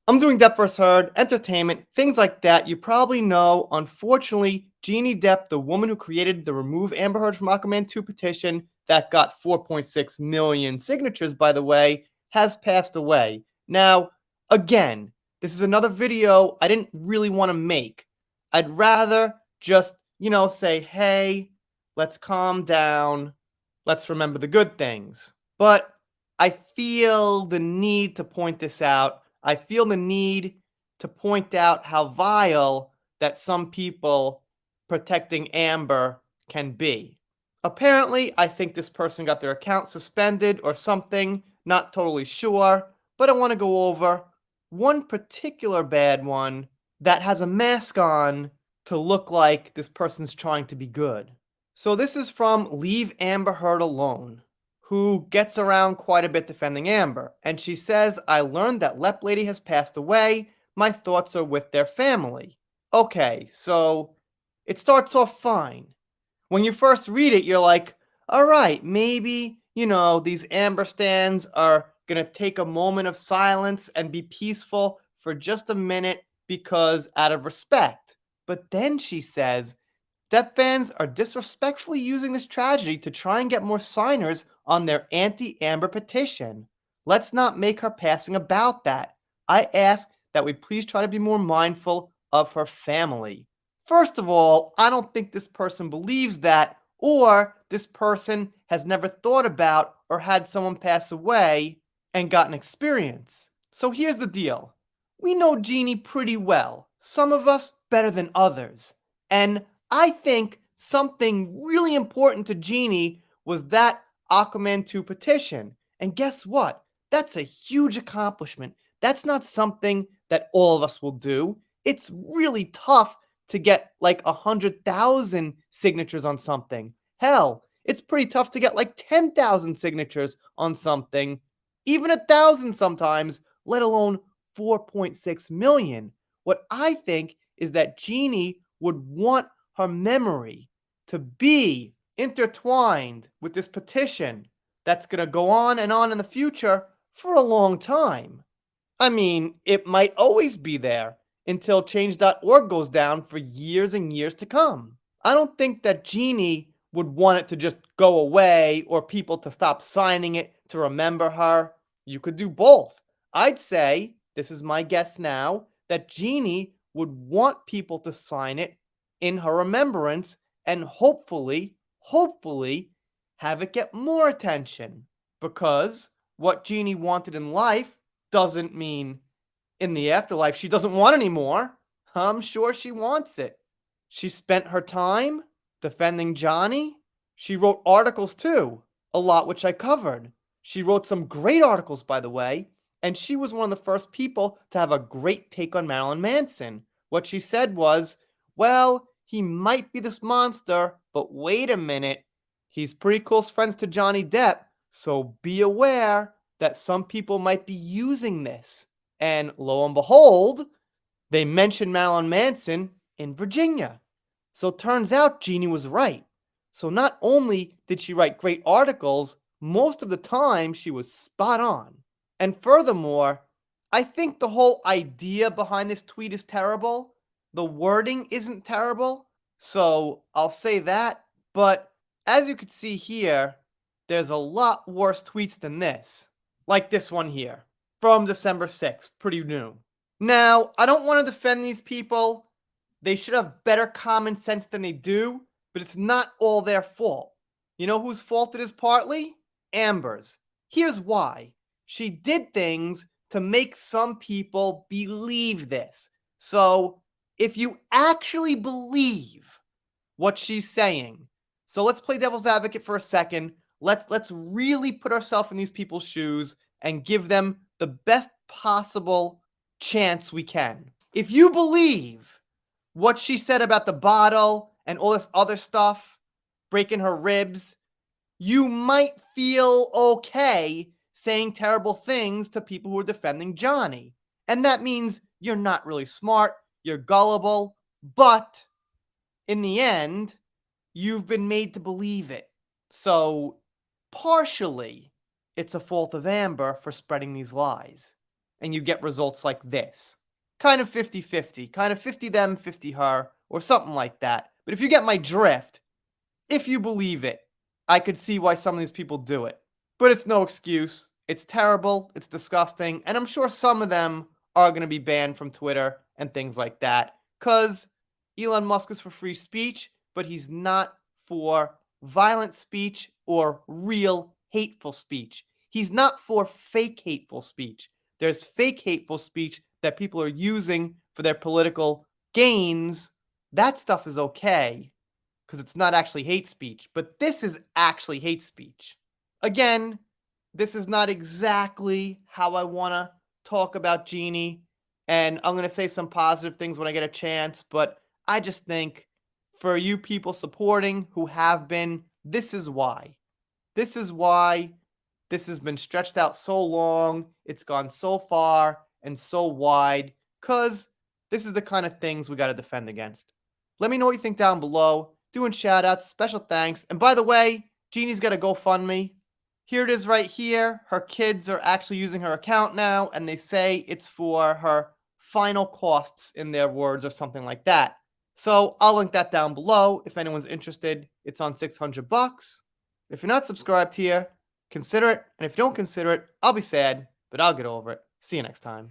I'm doing Depp vs. Heard, entertainment, things like that. You probably know, unfortunately, Jeannie Depp, the woman who created the Remove Amber Heard from Aquaman 2 petition that got 4.6 million signatures, by the way, has passed away. Now, again, this is another video I didn't really want to make. I'd rather just, say, hey, let's calm down. Let's remember the good things. But I feel the need to point this out. I feel the need to point out how vile that some people protecting Amber can be. Apparently, I think this person got their account suspended or something, not totally sure, but I want to go over one particular bad one that has a mask on to look like this person's trying to be good. So this is from Leave Amber Heard Alone, who gets around quite a bit defending Amber. And she says, I learned that Lep Lady has passed away. My thoughts are with their family. Okay, so it starts off fine. When you first read it, you're like, all right, maybe, these Amber stands are going to take a moment of silence and be peaceful for just a minute because out of respect. But then she says, Depp fans are disrespectfully using this tragedy to try and get more signers on their anti-Amber petition. Let's not make her passing about that. I ask that we please try to be more mindful of her family. First of all, I don't think this person believes that, or this person has never thought about or had someone pass away and gotten experience. So here's the deal. We know Jeannie pretty well, some of us better than others. And I think something really important to Jeannie was that Aquaman 2 petition. And guess what? That's a huge accomplishment. That's not something that all of us will do. It's really tough to get like 100,000 signatures on something. Hell, it's pretty tough to get like 10,000 signatures on something, even 1,000 sometimes, let alone 4.6 million. What I think is that Jeannie would want her memory to be intertwined with this petition that's going to go on and on in the future for a long time. I mean, it might always be there until change.org goes down for years and years to come. I don't think that Jeannie would want it to just go away or people to stop signing it to remember her. You could do both. I'd say, this is my guess now, that Jeannie would want people to sign it in her remembrance and hopefully have it get more attention. Because what Jeannie wanted in life doesn't mean in the afterlife she doesn't want anymore. I'm sure she wants it. She spent her time defending Johnny. She wrote articles too, a lot which I covered. She wrote some great articles, by the way, and she was one of the first people to have a great take on Marilyn Manson. What she said was, well, he might be this monster, but wait a minute, he's pretty close friends to Johnny Depp, so be aware that some people might be using this. And lo and behold, they mentioned Marilyn Manson in Virginia. So it turns out Jeannie was right. So not only did she write great articles, most of the time she was spot on. And furthermore, I think the whole idea behind this tweet is terrible. The wording isn't terrible. So I'll say that. But as you can see here, there's a lot worse tweets than this. Like this one here from December 6th, pretty new. Now, I don't want to defend these people. They should have better common sense than they do, but it's not all their fault. You know whose fault it is partly? Amber's. Here's why. She did things to make some people believe this. So, if you actually believe what she's saying, so let's play devil's advocate for a second. Let's really put ourselves in these people's shoes and give them the best possible chance we can. If you believe what she said about the bottle and all this other stuff, breaking her ribs, you might feel okay saying terrible things to people who are defending Johnny. And that means you're not really smart, you're gullible, but in the end, you've been made to believe it. So, partially, it's a fault of Amber for spreading these lies. and you get results like this. Kind of 50-50, kind of 50 them, 50 her, or something like that. But if you get my drift, if you believe it, I could see why some of these people do it. But it's no excuse. It's terrible, it's disgusting, and I'm sure some of them are going to be banned from Twitter and things like that. Because Elon Musk is for free speech, but he's not for violent speech or real hateful speech. He's not for fake hateful speech. There's fake hateful speech that people are using for their political gains. That stuff is okay because it's not actually hate speech, but this is actually hate speech. Again, this is not exactly how I want to talk about Jeannie, and I'm going to say some positive things when I get a chance, but I just think for you people supporting who have been, this is why. This is why this has been stretched out so long. It's gone so far and so wide because this is the kind of things we got to defend against. Let me know what you think down below. Doing shout outs, special thanks. And by the way, Jeannie's got a GoFundMe. Here it is right here. Her kids are actually using her account now, and they say it's for her final costs in their words or something like that. So I'll link that down below if anyone's interested. It's on $600. If you're not subscribed here, consider it. And if you don't consider it, I'll be sad, but I'll get over it. See you next time.